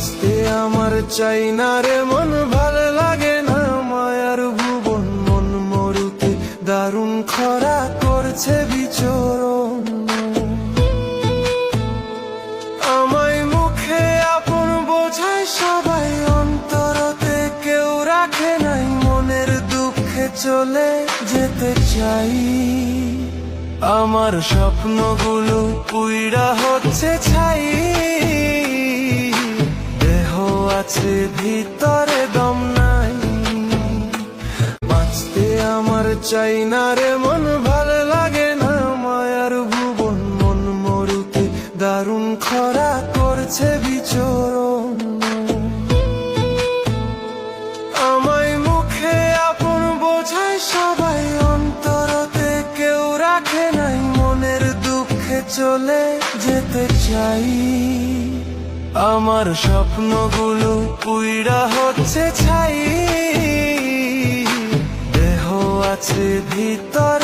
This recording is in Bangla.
বাঁচতে আমার চাই না রে মন, ভালো লাগে না মায়ার ভুবন। মন মরুতে দারুণ খরা করছে বিচরণ। আমায় মুখে আপন বোঝায় সবাই, অন্তরতে কেউ রাখে নাই। মনের দুঃখে চলে যেতে চাই। আমার স্বপ্নগুলো পুইরা হচ্ছে ছাই। দেহ আছে ভিতরে দম নাই। বাঁচতে আমার চাই না রে মন, ভালো লাগে না মায়ার ভুবন। মন মরুতে দারুণ খরা করছে বিচরণ। আমায় মুখে আপন বোঝায় সবাই, অন্তরতে কেউ রাখে নাই। মনের দুঃখে চলে যেতে চাই। আমার স্বপ্নগুলো পুইরা হচ্ছে ছাই। দেহ আছে ভিতরে